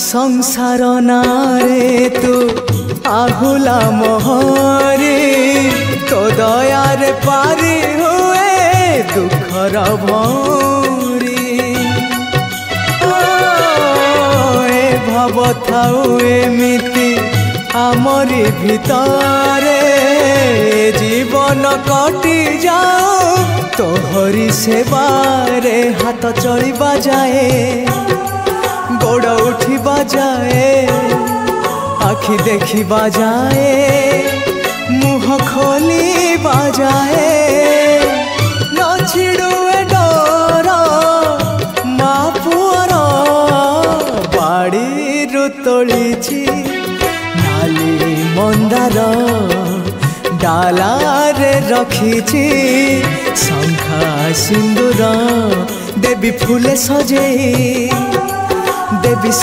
संसार नारे तू आहुला मोहरे तो दयार पारी हुए दुखर भौरी ए भाव थाऊ एमिति आमरी भितरे जीवन कटि जाओ तोहरी सेवारे हाथ चली बाजाए गोड़ उठी बाजाए आखि देखी बाजाए मुह खोली बाजाए न छिड़ुए डर माँ पुअर बाड़ी रुतोली नाली मंदार डालारे रखी शंखा सिंदूर देवी फूले सजे